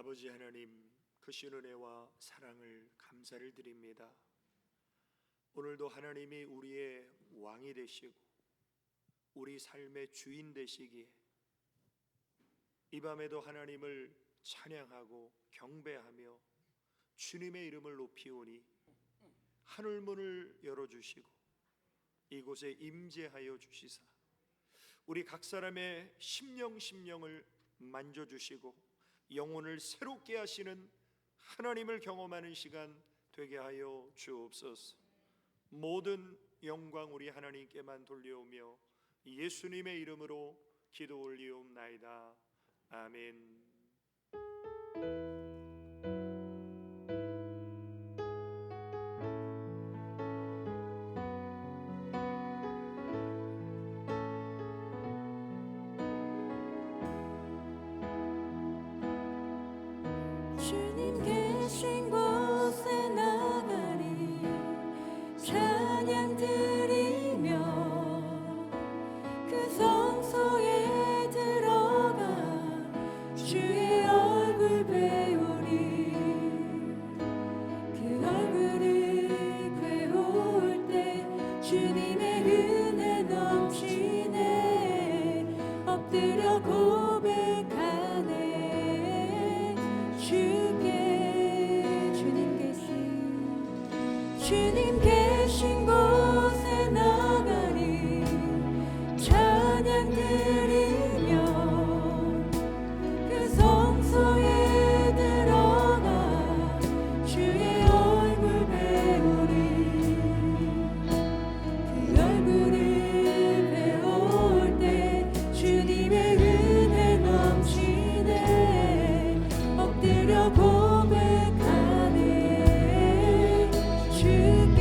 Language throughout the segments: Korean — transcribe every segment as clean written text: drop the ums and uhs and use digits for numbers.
아버지 하나님, 크신 은혜와 사랑을 감사를 드립니다. 오늘도 하나님이 우리의 왕이 되시고 우리 삶의 주인 되시기에 이 밤에도 하나님을 찬양하고 경배하며 주님의 이름을 높이오니 하늘문을 열어주시고 이곳에 임재하여 주시사 우리 각 사람의 심령을 만져주시고 영혼을 새롭게 하시는 하나님을 경험하는 시간 되게 하여 주옵소서. 모든 영광 우리 하나님께만 돌려오며 예수님의 이름으로 기도 올리옵나이다. 아멘. 주님 계신 곳에 나가리 찬양 드리며 그 성소에 들어가 주의 얼굴 배우리 그 얼굴을 배울 때 주님의 은혜 넘치네 엎드려 고백하네 주님 계신 곳에 나가리 찬양 드리며 그 성소에 들어가 주의 얼굴 배우리 그 얼굴을 배울 때 주님의 은혜 넘치네 엎드려 고백하네 주께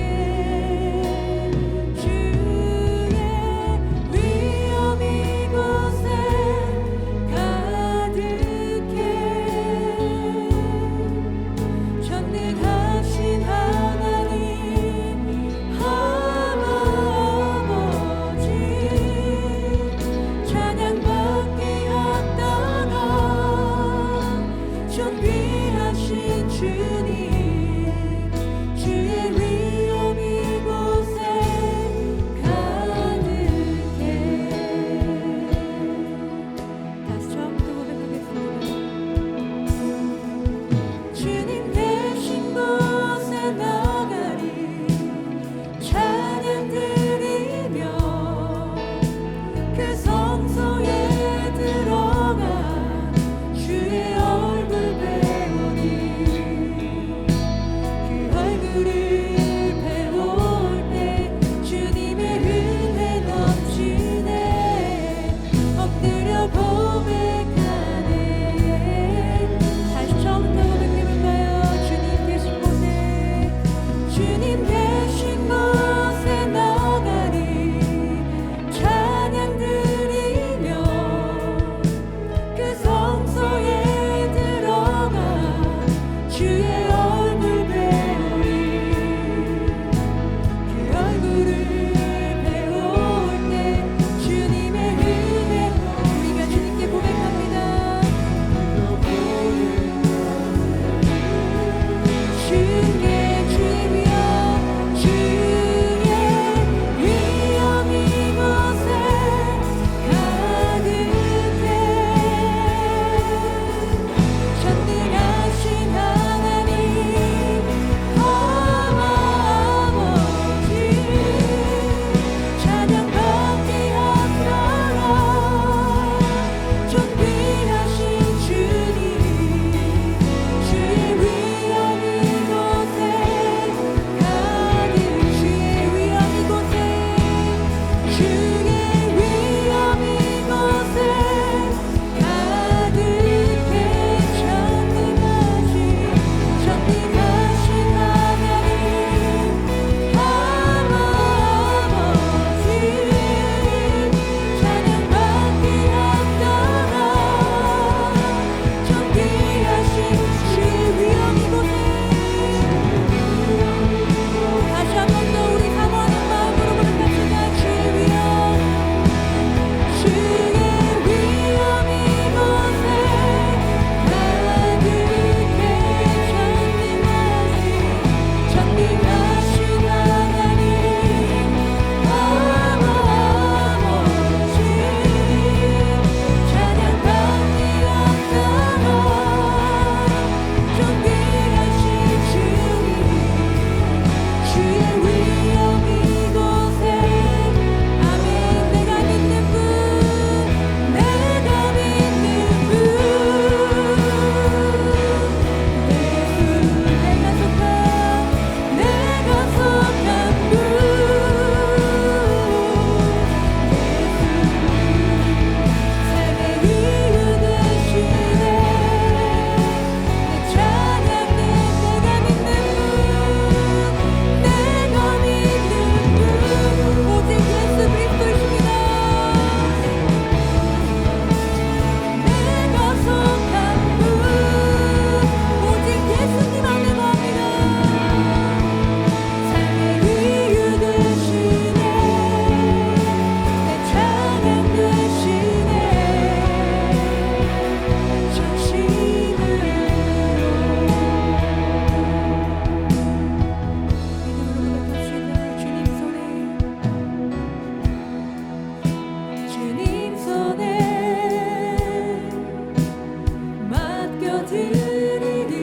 맡겨드리리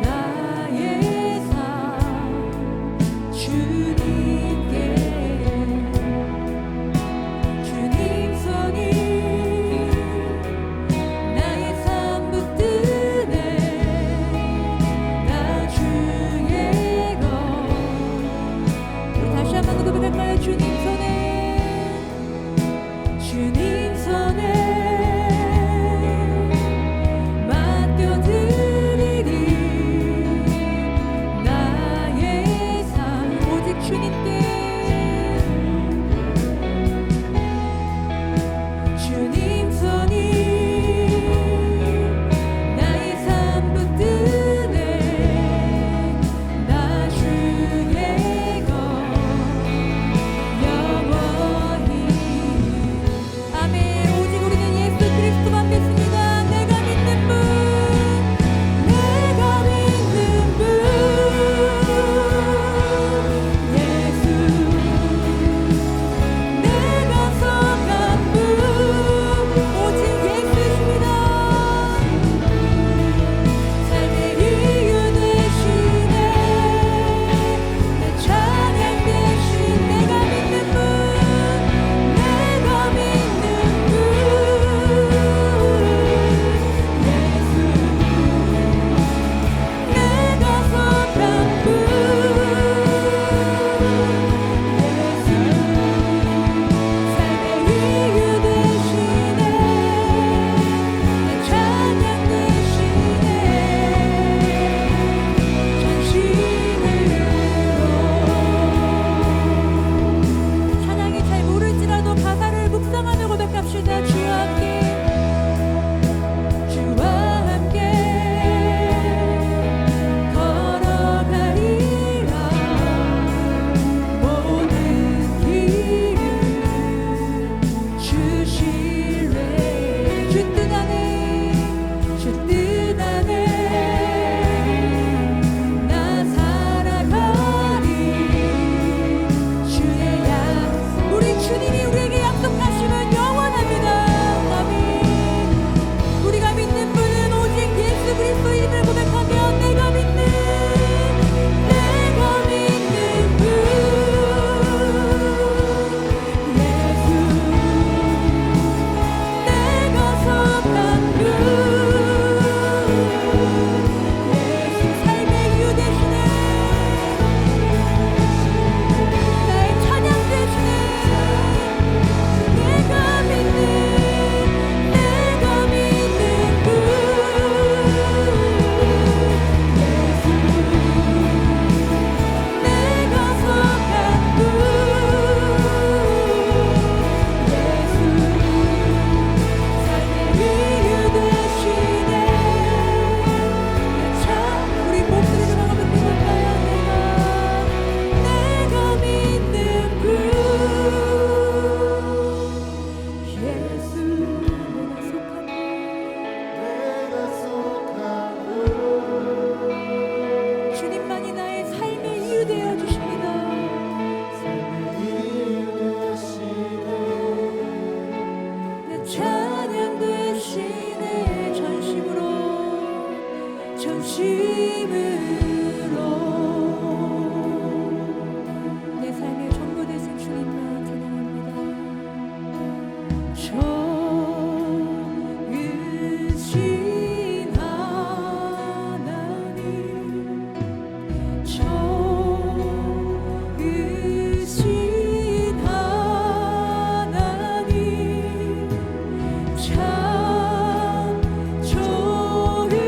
나의 삶 주님께 주님 손이 나의 삶 붙드네 나 주의 것 우리 다시 한번 고백할까요? 주님 손에 주님 손에 맡겨드리리 나의 삶 오직 주님께 주님 손이 나의 삶 붙드네 나 주의 것 영원히 아멘. 오직 우리는 예수 그리스도만 믿습니다. 내가 믿는 분 내가 믿는 분 예수 내가 속한 분 오직 예수십니다. 삶의 이유 되시네 내 찬양 되신 내가 믿는 분 내가 믿는 분 예수 내가 속한 분 예수 삶의 이유 되시네 내 찬양 되시네 전심으로 찬양이 잘 모를지라도 가사를 묵상하며 고백합시다. 주와 함께 주와 함께 걸어가리라 모든 길을 주시래 주 뜻 안에 나 살아가리 주의 약속 우리 주님이 우리에게 약속하심은 영원합니다. 아멘. 우리가 믿는 분은 오직 예수 그리스도 이름을 고백하며 내가 믿는 분 예수 내가 속한 분 예수 삶의 이유 되시네 나의 찬양 되시네 내가 믿는 분 예수 내가 속한 분 예수 삶의 이유 되시네 참 우리 목소리를 한번 불러볼까요? 내가 믿는 분 예수 내가 속한 분 주님만이 나의 삶의 이유 되어 주십니다. 내 찬양 되시네 전심으로 내 삶의 전부 되신 주님만 찬양합니다. 좋으신 하나님 좋으신 하나님 참 좋으신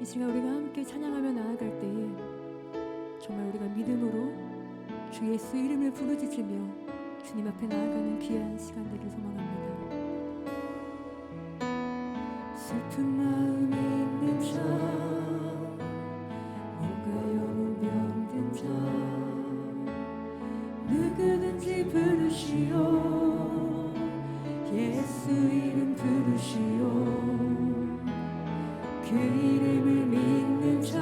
이 시간 우리가 함께 찬양하며 나아갈 때에 정말 우리가 믿음으로 주 예수 이름을 부르짖으며 주님 앞에 나아가는 귀한 시간 되길 소망합니다. 슬픈 마음이 있는 자, 뭔가 영혼 병든 자, 누구든지 부르시오. 예수 이름 부르시오. 그 이름을 믿는 자,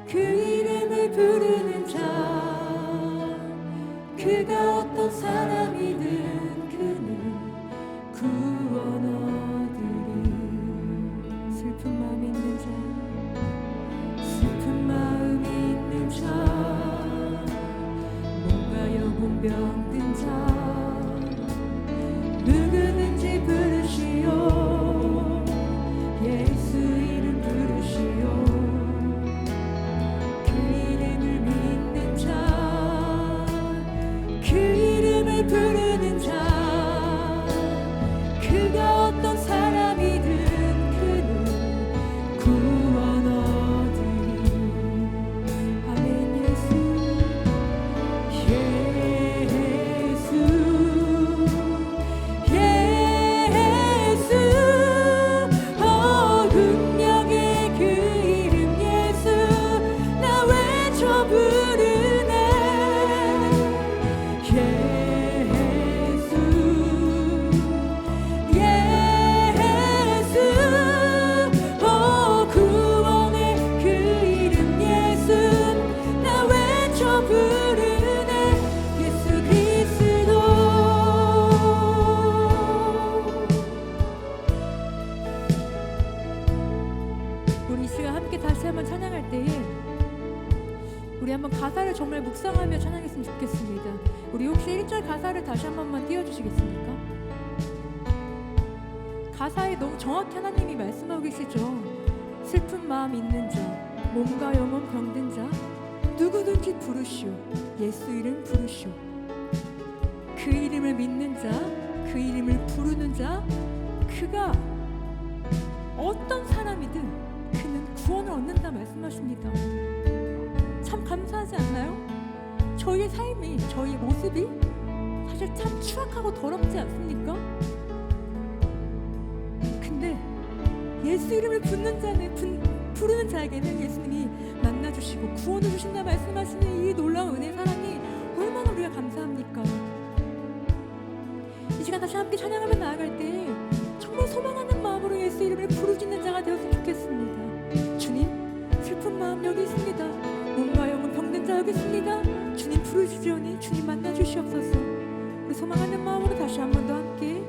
그 이름을 부르는 자, 그가 어떤 사람이든 그는 구원 얻으리. 슬픈 마음 있는 자, 슬픈 마음 있는 자, 뭔가 영혼 병든 자, 누구든지 부르시오. 예수 이름 부르시오. 그 이름을 믿는 자, 그 이름을 부르는 자, 그가 어떤 사람이든 그는 구원 얻으리. 아멘. 예수, 우리 이 시간 함께 다시 한번 찬양할 때에 우리 한번 가사를 정말 묵상하며 찬양했으면 좋겠습니다. 우리 혹시 1절 가사를 다시 한 번만 띄워주시겠습니까? 가사에 너무 정확히 하나님이 말씀하고 계시죠. 슬픈 마음 있는 자, 몸과 영혼 병든 자, 누구든지 부르시오. 예수 이름 부르시오. 그 이름을 믿는 자, 그 이름을 부르는 자, 그가 어떤 사람이든 그는 구원을 얻는다 말씀하십니다. 참 감사하지 않나요? 저희의 삶이, 저희의 모습이 사실 참 추악하고 더럽지 않습니까? 근데 예수 이름을 부르는 자에게는 예수님이 만나주시고 구원을 주신다 말씀하시는 이 놀라운 은혜 사랑이 얼마나 우리가 감사합니까? 이 시간 다시 함께 찬양하며 나아갈 때 정말 소망하는 마음으로 예수 이름을 부르짖는 자가 되었으면 좋겠습니다. 주님, 슬픈 마음 여기 있습니다. 몸과 영혼 병든 자 여기 있습니다. 주님 부르짖으오니 주님 만나주시옵소서. 우리 소망하는 마음으로 다시 한 번 더 함께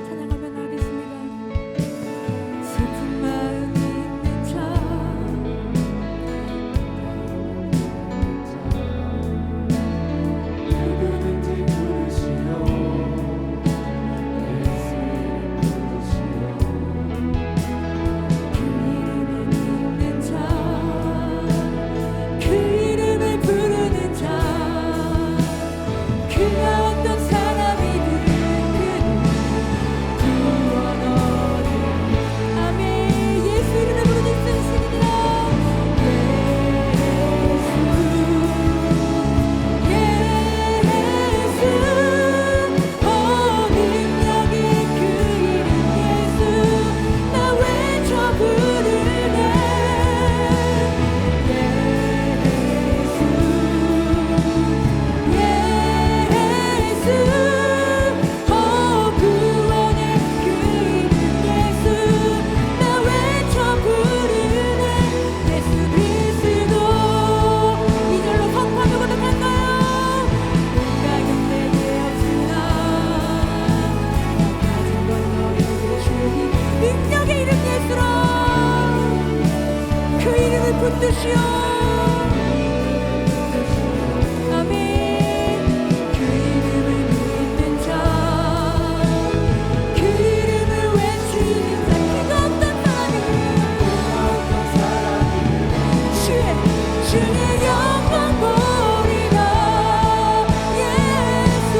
찬양하며 나가겠습니다. 슬픈 마음이 있는 자 누구든지 부르시오 붙드시오. 아멘. 그 이름을 믿는 자, 그 이름을 외치는 자, 그가 어떤 사람이 주의 영광 보리라. 예수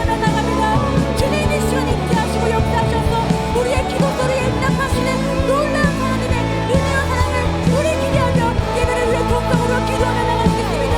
기도하며 나갑니다. 주님 이 시간 있게 하시고 역사하셔서 우리의 기도 소리에 응답하시는 놀라운 하나님의 은혜와 사랑을 우리 기대하며 예배를 위해 동성으로 기도하며 나갈 수 있습니다.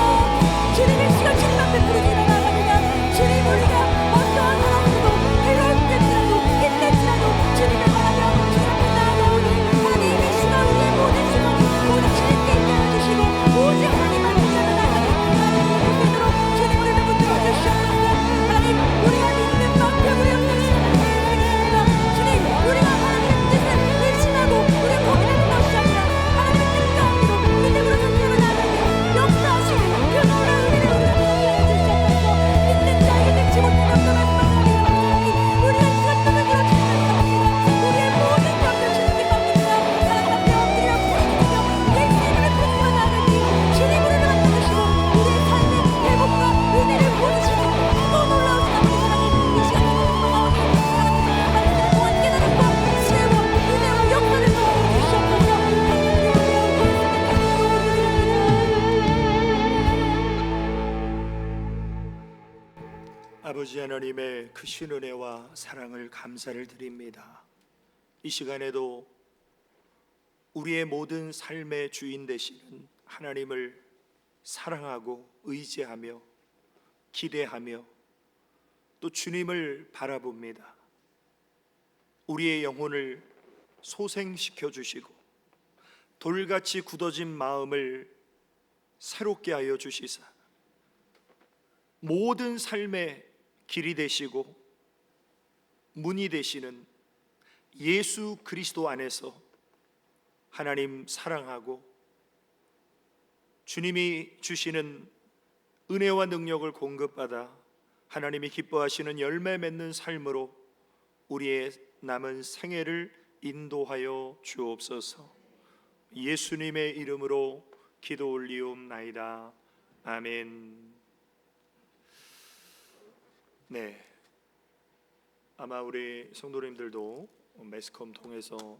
주님 이 시간 주님 앞에 부르짖어 나갑니다. 주님 우리가 어떠한 상황이고 괴로울 때지라도 힘들지라도 주님을 바라며 주님 앞에 나아가오니 하나님 이 시간 우리의 모든 시간이 모든 주님께 있게 해주시고 오직 하나님만 위하여 나가는 하나님의 되도록 주님 우리를 붙들어 주시옵소서. 하나님 우리가 믿는 만큼 우리 없는 시간을 살겠습니다. 주님 우리가 하나님의 뜻을 의심하고 우리 고민하는 것이 아니라 하나님의 뜻과 함대로 믿음으로 전진하며 나아가며 역사하시는 그 놀라운 은혜를 우리가 경험해 주시옵소서. 믿는 자에게 믿지 못하는 없다 말씀하시니 감사하니 우리가 이 시간 눈을 들어 주님을 바랍니다. 우리의 모든 병을 주님께 맡깁니다. 하나님 앞에 엎드려 부르짖으며 예수 이름을 부르짖어 나아가니 주님 우리를 만나주시고 우리의 삶의 회복과 은혜를 보여주시는 또 놀라우신 아버지 사랑을 이 시간에 소망하오니 하나님의 말씀을 통한 깨달음과 지혜와 은혜와 역사를 더하여 주시옵소서. 하나님의 은혜와 아버지 하나님의 크신 은혜와 사랑을 감사를 드립니다. 이 시간에도 우리의 모든 삶의 주인 되시는 하나님을 사랑하고 의지하며 기대하며 또 주님을 바라봅니다. 우리의 영혼을 소생시켜 주시고 돌같이 굳어진 마음을 새롭게 하여 주시사 모든 삶의 길이 되시고 문이 되시는 예수 그리스도 안에서 하나님 사랑하고 주님이 주시는 은혜와 능력을 공급받아 하나님이 기뻐하시는 열매 맺는 삶으로 우리의 남은 생애를 인도하여 주옵소서. 예수님의 이름으로 기도 올리옵나이다. 아멘. 네, 아마 우리 성도님들도 매스컴 통해서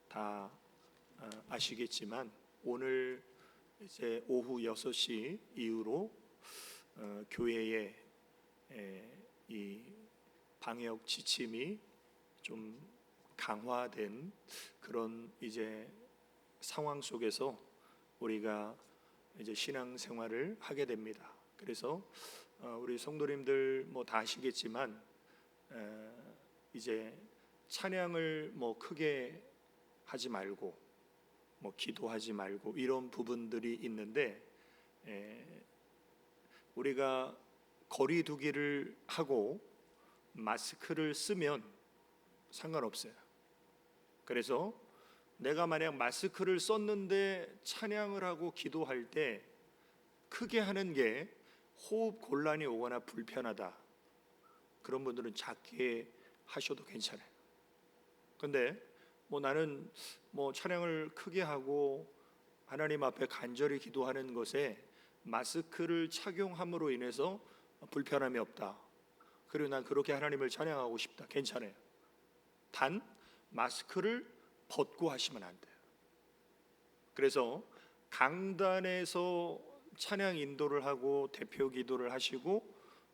다 아시겠지만 오늘 이제 오후 6시 이후로 교회에 이 방역 지침이 좀 강화된 그런 이제 상황 속에서 우리가 이제 신앙생활을 하게 됩니다. 그래서 우리 성도님들 뭐 다 아시겠지만 이제 찬양을 뭐 크게 하지 말고 뭐 기도하지 말고 이런 부분들이 있는데 우리가 거리 두기를 하고 마스크를 쓰면 상관없어요. 그래서 내가 만약 마스크를 썼는데 찬양을 하고 기도할 때 크게 하는 게 호흡 곤란이 오거나 불편하다, 그런 분들은 작게 하셔도 괜찮아요. 근데 뭐 나는 뭐 찬양을 크게 하고 하나님 앞에 간절히 기도하는 것에 마스크를 착용함으로 인해서 불편함이 없다, 그리고 난 그렇게 하나님을 찬양하고 싶다, 괜찮아요. 단 마스크를 벗고 하시면 안 돼요. 그래서 강단에서 찬양 인도를 하고 대표 기도를 하시고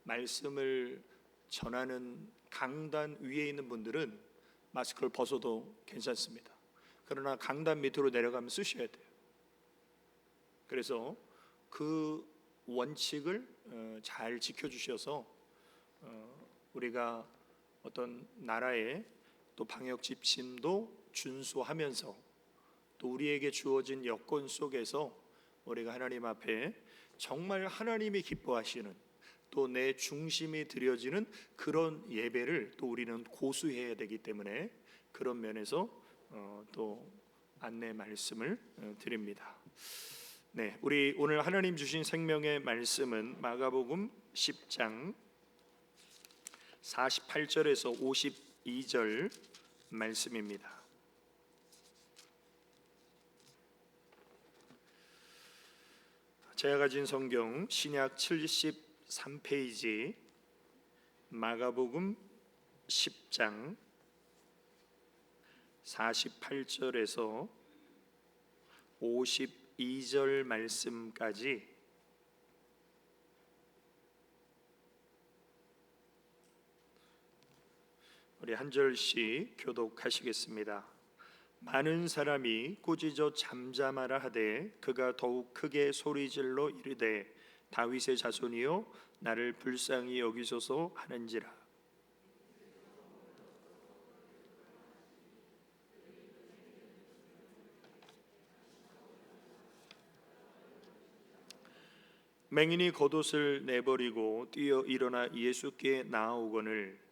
말씀을 전하는 강단 위에 있는 분들은 마스크를 벗어도 괜찮습니다. 그러나 강단 밑으로 내려가면 쓰셔야 돼요. 그래서 그 원칙을 잘 지켜주셔서 우리가 어떤 나라의 또 방역 지침도 준수하면서 또 우리에게 주어진 여건 속에서 우리가 하나님 앞에 정말 하나님이 기뻐하시는 또 내 중심이 드려지는 그런 예배를 또 우리는 고수해야 되기 때문에 그런 면에서 또 안내 말씀을 드립니다. 네, 우리 오늘 하나님 주신 생명의 말씀은 마가복음 10장 48절에서 52절 말씀입니다. 제가 가진 성경 신약 73페이지 마가복음 10장 48절에서 52절 말씀까지 우리 한 절씩 교독하시겠습니다. 많은 사람이 꾸짖어 잠잠하라 하되 그가 더욱 크게 소리질러 이르되 다윗의 자손이여 나를 불쌍히 여기소서 하는지라. 맹인이 겉옷을 내버리고 뛰어 일어나 예수께 나아오거늘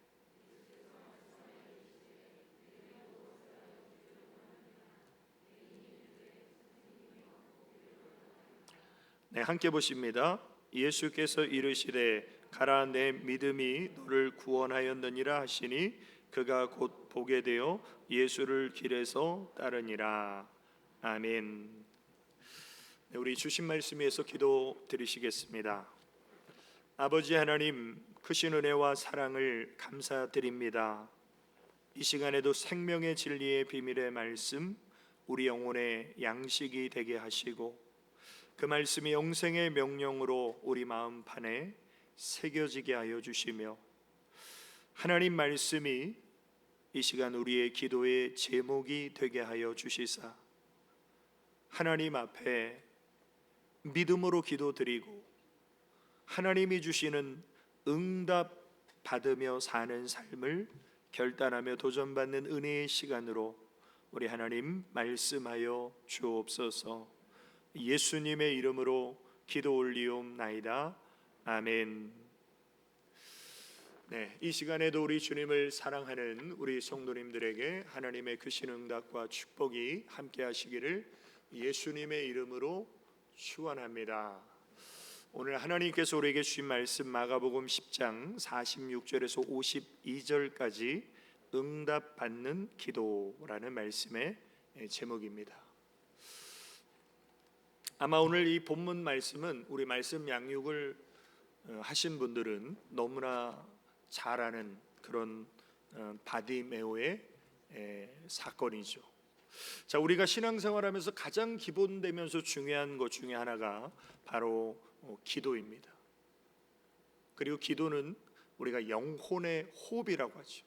네, 함께 보십니다. 예수께서 이르시되 가라 내 믿음이 너를 구원하였느니라 하시니 그가 곧 보게 되어 예수를 길에서 따르니라. 아멘. 네, 우리 주신 말씀에서 기도 드리시겠습니다. 아버지 하나님, 크신 은혜와 사랑을 감사드립니다. 이 시간에도 생명의 진리의 비밀의 말씀 우리 영혼의 양식이 되게 하시고 그 말씀이 영생의 명령으로 우리 마음판에 새겨지게 하여 주시며 하나님 말씀이 이 시간 우리의 기도의 제목이 되게 하여 주시사 하나님 앞에 믿음으로 기도드리고 하나님이 주시는 응답 받으며 사는 삶을 결단하며 도전받는 은혜의 시간으로 우리 하나님 말씀하여 주옵소서. 예수님의 이름으로 기도 올리옵나이다. 아멘. 네, 이 시간에도 우리 주님을 사랑하는 우리 성도님들에게 하나님의 크신 응답과 축복이 함께 하시기를 예수님의 이름으로 축원합니다. 오늘 하나님께서 우리에게 주신 말씀 마가복음 10장 46절에서 52절까지 응답받는 기도라는 말씀의 제목입니다. 아마 오늘 이 본문 말씀은 우리 말씀 양육을 하신 분들은 너무나 잘 아는 그런 바디메오의 사건이죠. 자, 우리가 신앙생활하면서 가장 기본되면서 중요한 것 중에 하나가 바로 기도입니다. 그리고 기도는 우리가 영혼의 호흡이라고 하죠.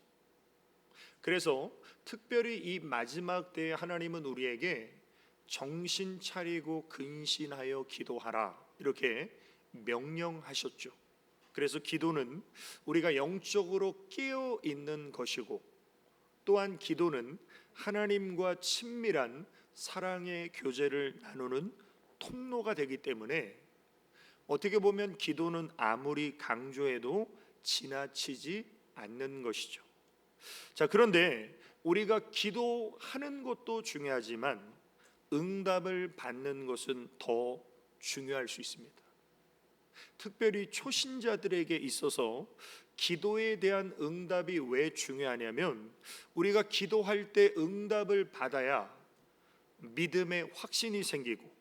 그래서 특별히 이 마지막 때에 하나님은 우리에게 정신 차리고 근신하여 기도하라 이렇게 명령하셨죠. 그래서 기도는 우리가 영적으로 깨어 있는 것이고 또한 기도는 하나님과 친밀한 사랑의 교제를 나누는 통로가 되기 때문에 어떻게 보면 기도는 아무리 강조해도 지나치지 않는 것이죠. 자, 그런데 우리가 기도하는 것도 중요하지만 응답을 받는 것은 더 중요할 수 있습니다. 특별히 초신자들에게 있어서 기도에 대한 응답이 왜 중요하냐면 우리가 기도할 때 응답을 받아야 믿음의 확신이 생기고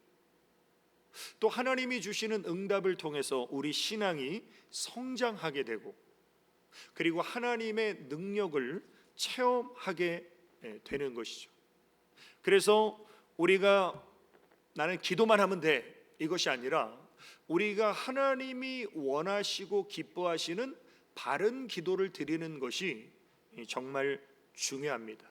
또 하나님이 주시는 응답을 통해서 우리 신앙이 성장하게 되고 그리고 하나님의 능력을 체험하게 되는 것이죠. 그래서 우리가 나는 기도만 하면 돼 이것이 아니라 우리가 하나님이 원하시고 기뻐하시는 바른 기도를 드리는 것이 정말 중요합니다.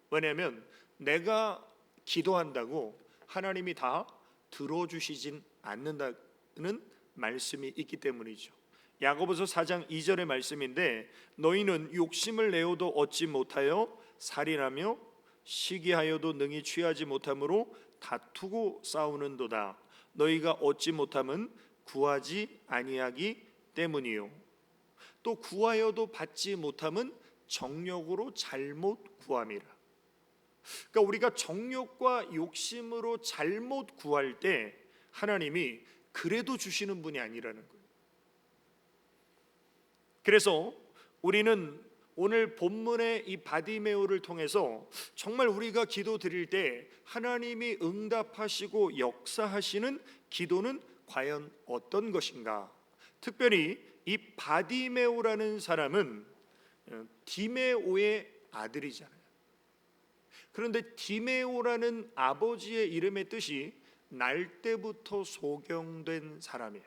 왜냐하면 내가 기도한다고 하나님이 다 들어주시진 않는다는 말씀이 있기 때문이죠. 야고보서 4장 2절의 말씀인데 너희는 욕심을 내어도 얻지 못하여 살인하며 시기하여도 능히 취하지 못함으로 다투고 싸우는도다. 너희가 얻지 못함은 구하지 아니하기 때문이요 또 구하여도 받지 못함은 정욕으로 잘못 구함이라. 그러니까 우리가 정욕과 욕심으로 잘못 구할 때 하나님이 그래도 주시는 분이 아니라는 거예요. 그래서 우리는 오늘 본문의 이 바디메오를 통해서 정말 우리가 기도 드릴 때 하나님이 응답하시고 역사하시는 기도는 과연 어떤 것인가? 특별히 이 바디메오라는 사람은 디메오의 아들이잖아요. 그런데 디메오라는 아버지의 이름의 뜻이 날 때부터 소경된 사람이에요.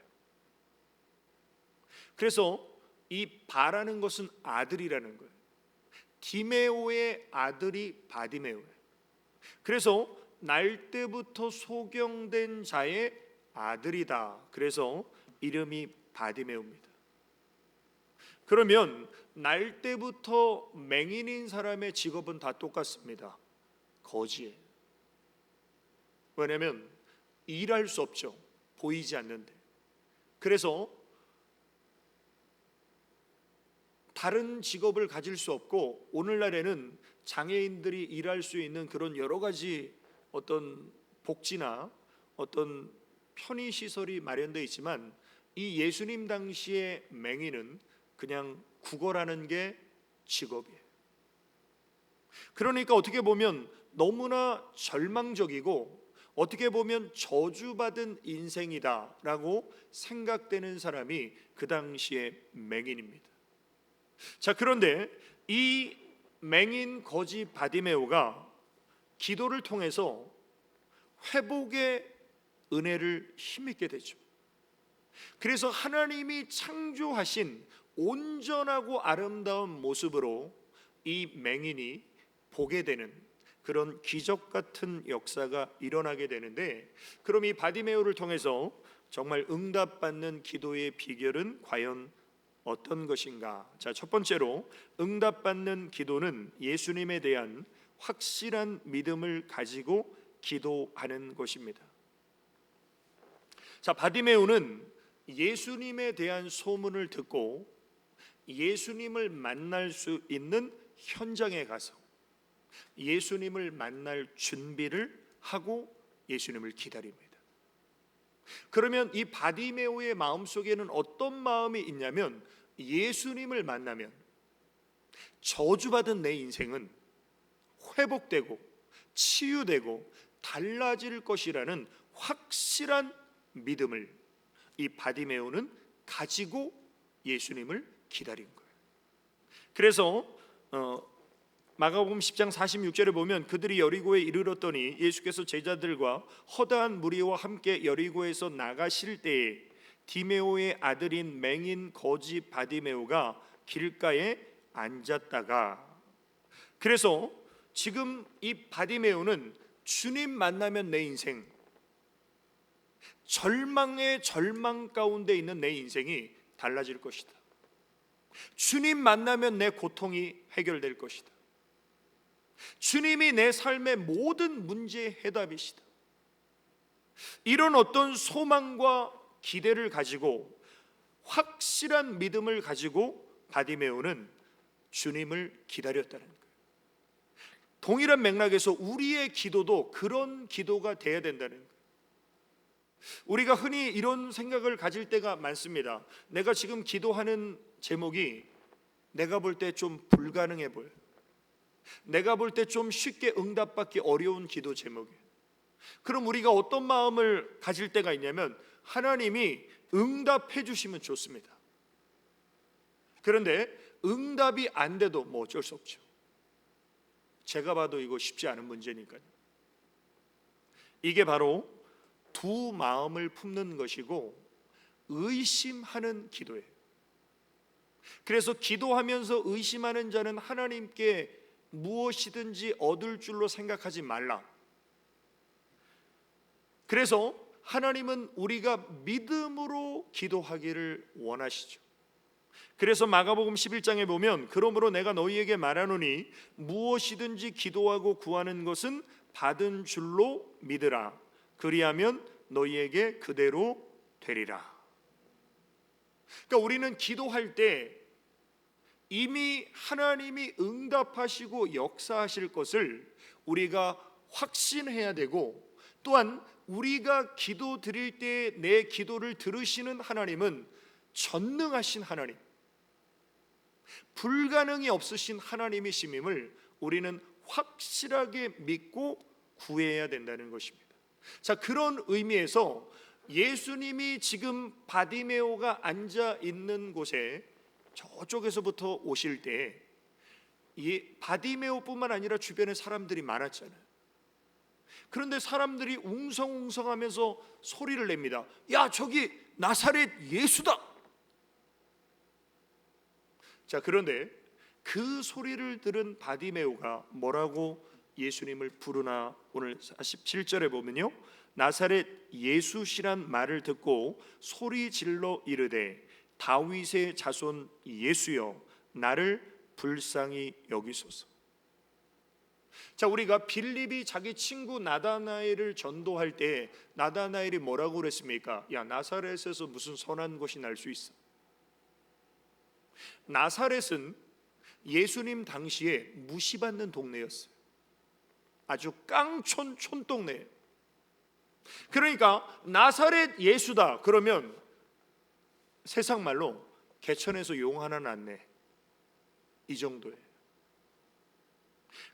그래서 이 바라는 것은 아들이라는 거예요. 디메오의 아들이 바디메오예요. 그래서 날 때부터 소경된 자의 아들이다. 그래서 이름이 바디메오입니다. 그러면 날 때부터 맹인인 사람의 직업은 다 똑같습니다. 거지예요. 왜냐하면 일할 수 없죠. 보이지 않는데. 그래서 다른 직업을 가질 수 없고, 오늘날에는 장애인들이 일할 수 있는 그런 여러 가지 어떤 복지나 어떤 편의 시설이 마련되어 있지만, 이 예수님 당시의 맹인은 그냥 구걸하는 게 직업이에요. 그러니까 어떻게 보면 너무나 절망적이고, 어떻게 보면 저주받은 인생이다라고 생각되는 사람이 그 당시의 맹인입니다. 자, 그런데 이 맹인 거지 바디메오가 기도를 통해서 회복의 은혜를 힘입게 되죠. 그래서 하나님이 창조하신 온전하고 아름다운 모습으로 이 맹인이 보게 되는 그런 기적 같은 역사가 일어나게 되는데, 그럼 이 바디메오를 통해서 정말 응답받는 기도의 비결은 과연 어떤 것인가? 자, 첫 번째로 응답받는 기도는 예수님에 대한 확실한 믿음을 가지고 기도하는 것입니다. 자, 바디메오는 예수님에 대한 소문을 듣고 예수님을 만날 수 있는 현장에 가서 예수님을 만날 준비를 하고 예수님을 기다립니다. 그러면 이 바디메오의 마음속에는 어떤 마음이 있냐면, 예수님을 만나면 저주받은 내 인생은 회복되고 치유되고 달라질 것이라는 확실한 믿음을 이 바디메오는 가지고 예수님을 기다린 거예요. 그래서 마가복음 10장 46절에 보면, 그들이 여리고에 이르렀더니 예수께서 제자들과 허다한 무리와 함께 여리고에서 나가실 때에 디메오의 아들인 맹인 거지 바디메오가 길가에 앉았다가, 그래서 지금 이 바디메오는 주님 만나면 내 인생, 절망의 절망 가운데 있는 내 인생이 달라질 것이다. 주님 만나면 내 고통이 해결될 것이다. 주님이 내 삶의 모든 문제의 해답이시다. 이런 어떤 소망과 기대를 가지고 확실한 믿음을 가지고 바디메오는 주님을 기다렸다는 거예요. 동일한 맥락에서 우리의 기도도 그런 기도가 돼야 된다는 거예요. 우리가 흔히 이런 생각을 가질 때가 많습니다. 내가 지금 기도하는 제목이 내가 볼 때 좀 불가능해 보여. 내가 볼 때 좀 쉽게 응답받기 어려운 기도 제목이에요. 그럼 우리가 어떤 마음을 가질 때가 있냐면, 하나님이 응답해 주시면 좋습니다. 그런데 응답이 안 돼도 뭐 어쩔 수 없죠. 제가 봐도 이거 쉽지 않은 문제니까요. 이게 바로 두 마음을 품는 것이고 의심하는 기도예요. 그래서 기도하면서 의심하는 자는 하나님께 무엇이든지 얻을 줄로 생각하지 말라. 그래서 하나님은 우리가 믿음으로 기도하기를 원하시죠. 그래서 마가복음 11장에 보면, 그러므로 내가 너희에게 말하노니 무엇이든지 기도하고 구하는 것은 받은 줄로 믿으라. 그리하면 너희에게 그대로 되리라. 그러니까 우리는 기도할 때 이미 하나님이 응답하시고 역사하실 것을 우리가 확신해야 되고, 또한 우리가 기도 드릴 때 내 기도를 들으시는 하나님은 전능하신 하나님, 불가능이 없으신 하나님이심임을 우리는 확실하게 믿고 구해야 된다는 것입니다. 자, 그런 의미에서 예수님이 지금 바디메오가 앉아 있는 곳에 저쪽에서부터 오실 때, 이 바디메오뿐만 아니라 주변에 사람들이 많았잖아요. 그런데 사람들이 웅성웅성하면서 소리를 냅니다. 야, 저기 나사렛 예수다. 자, 그런데 그 소리를 들은 바디메오가 뭐라고 예수님을 부르나 오늘 47절에 보면요, 나사렛 예수시란 말을 듣고 소리 질러 이르되 다윗의 자손 예수여 나를 불쌍히 여기소서. 자, 우리가 빌립이 자기 친구 나다나엘을 전도할 때 나다나엘이 뭐라고 그랬습니까? 야, 나사렛에서 무슨 선한 것이 날 수 있어? 나사렛은 예수님 당시에 무시받는 동네였어요. 아주 깡촌 촌동네. 그러니까 나사렛 예수다 그러면 세상 말로 개천에서 용 하나 났네, 이 정도예요.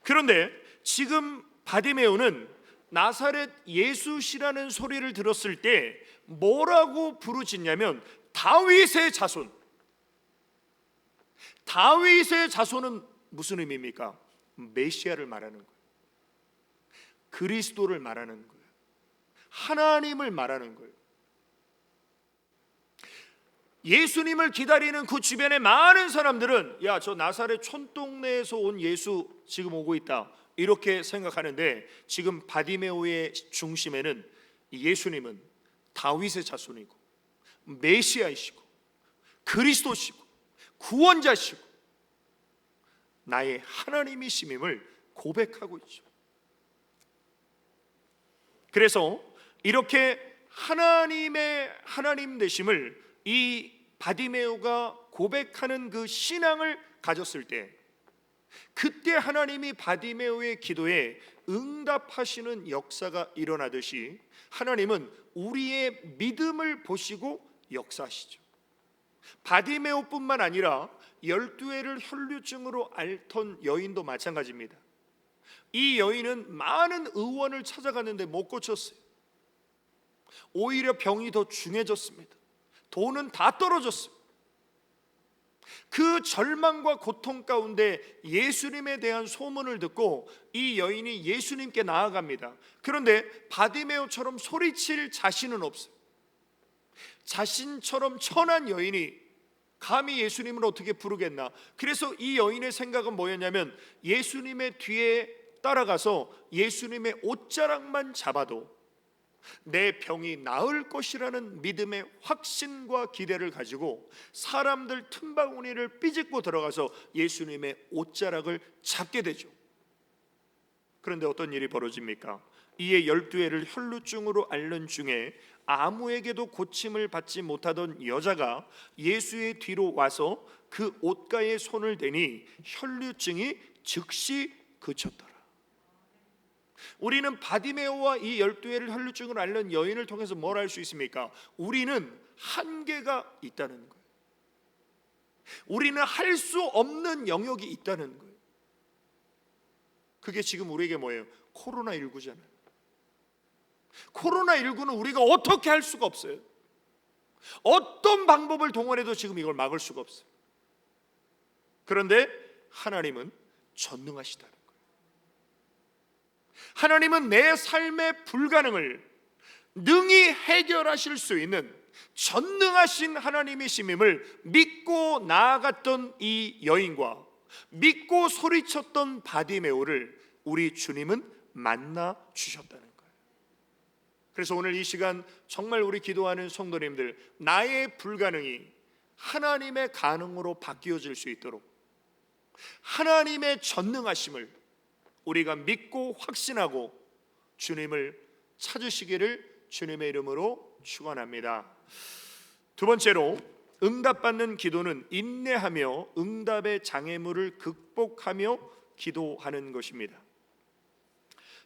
그런데 지금 바디메오는 나사렛 예수시라는 소리를 들었을 때 뭐라고 부르짖냐면 다윗의 자손. 다윗의 자손은 무슨 의미입니까? 메시아를 말하는 거예요. 그리스도를 말하는 거예요. 하나님을 말하는 거예요. 예수님을 기다리는 그 주변의 많은 사람들은 야, 저 나사렛 촌동네에서 온 예수 지금 오고 있다 이렇게 생각하는데, 지금 바디메오의 중심에는 예수님은 다윗의 자손이고 메시아이시고 그리스도시고 구원자시고 나의 하나님이심임을 고백하고 있죠. 그래서 이렇게 하나님의 하나님 되심을 이 바디메오가 고백하는 그 신앙을 가졌을 때, 그때 하나님이 바디메오의 기도에 응답하시는 역사가 일어나듯이 하나님은 우리의 믿음을 보시고 역사하시죠. 바디메오뿐만 아니라 12해를 혈류증으로 앓던 여인도 마찬가지입니다. 이 여인은 많은 의원을 찾아갔는데 못 고쳤어요. 오히려 병이 더 중해졌습니다. 돈은 다 떨어졌어요. 그 절망과 고통 가운데 예수님에 대한 소문을 듣고 이 여인이 예수님께 나아갑니다. 그런데 바디메오처럼 소리칠 자신은 없어요. 자신처럼 천한 여인이 감히 예수님을 어떻게 부르겠나. 그래서 이 여인의 생각은 뭐였냐면 예수님의 뒤에 따라가서 예수님의 옷자락만 잡아도 내 병이 나을 것이라는 믿음의 확신과 기대를 가지고 사람들 틈바구니를 삐집고 들어가서 예수님의 옷자락을 잡게 되죠. 그런데 어떤 일이 벌어집니까? 이에 12해를 혈루증으로 앓는 중에 아무에게도 고침을 받지 못하던 여자가 예수의 뒤로 와서 그 옷가에 손을 대니 혈루증이 즉시 그쳤더라. 우리는 바디메오와 이 12해를 혈루증을 앓는 여인을 통해서 뭘 알 수 있습니까? 우리는 한계가 있다는 거예요. 우리는 할 수 없는 영역이 있다는 거예요. 그게 지금 우리에게 뭐예요? 코로나19잖아요. 코로나19는 우리가 어떻게 할 수가 없어요. 어떤 방법을 동원해도 지금 이걸 막을 수가 없어요. 그런데 하나님은 전능하시다는 거예요. 하나님은 내 삶의 불가능을 능히 해결하실 수 있는 전능하신 하나님이심임을 믿고 나아갔던 이 여인과 믿고 소리쳤던 바디메오를 우리 주님은 만나 주셨다는 거예요. 그래서 오늘 이 시간 정말 우리 기도하는 성도님들, 나의 불가능이 하나님의 가능으로 바뀌어질 수 있도록 하나님의 전능하심을 우리가 믿고 확신하고 주님을 찾으시기를 주님의 이름으로 축원합니다. 두 번째로, 응답받는 기도는 인내하며 응답의 장애물을 극복하며 기도하는 것입니다.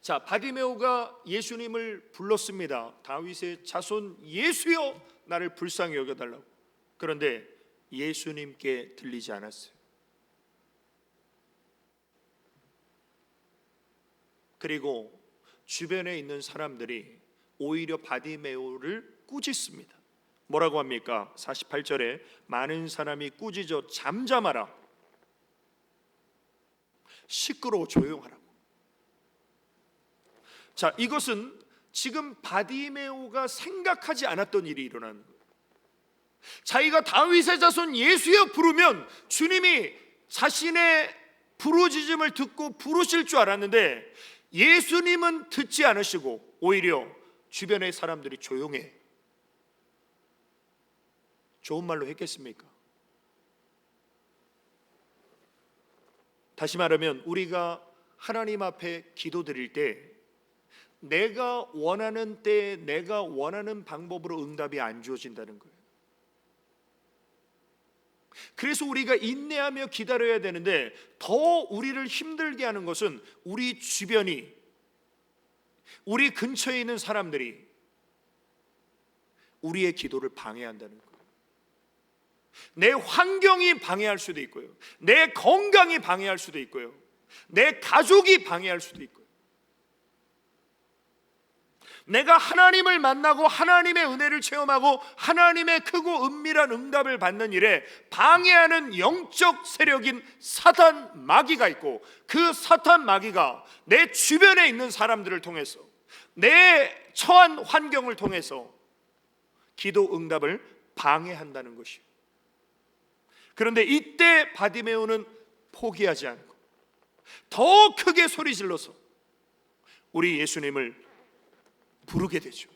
자, 바디메오가 예수님을 불렀습니다. 다윗의 자손 예수여 나를 불쌍히 여겨달라고. 그런데 예수님께 들리지 않았어요. 그리고 주변에 있는 사람들이 오히려 바디메오를 꾸짖습니다. 뭐라고 합니까? 48절에 많은 사람이 꾸짖어 잠잠하라, 시끄러워 조용하라고. 자, 이것은 지금 바디메오가 생각하지 않았던 일이 일어나는 거예요. 자기가 다윗의 자손 예수여 부르면 주님이 자신의 부르짖음을 듣고 부르실 줄 알았는데 예수님은 듣지 않으시고 오히려 주변의 사람들이 조용해. 좋은 말로 했겠습니까? 다시 말하면 우리가 하나님 앞에 기도드릴 때 내가 원하는 때 내가 원하는 방법으로 응답이 안 주어진다는 거예요. 그래서 우리가 인내하며 기다려야 되는데 더 우리를 힘들게 하는 것은 우리 주변이, 우리 근처에 있는 사람들이 우리의 기도를 방해한다는 거예요. 내 환경이 방해할 수도 있고요, 내 건강이 방해할 수도 있고요, 내 가족이 방해할 수도 있고요. 내가 하나님을 만나고 하나님의 은혜를 체험하고 하나님의 크고 은밀한 응답을 받는 일에 방해하는 영적 세력인 사탄 마귀가 있고, 그 사탄 마귀가 내 주변에 있는 사람들을 통해서, 내 처한 환경을 통해서 기도 응답을 방해한다는 것이에요. 그런데 이때 바디메오는 포기하지 않고 더 크게 소리 질러서 우리 예수님을 부르게 되죠.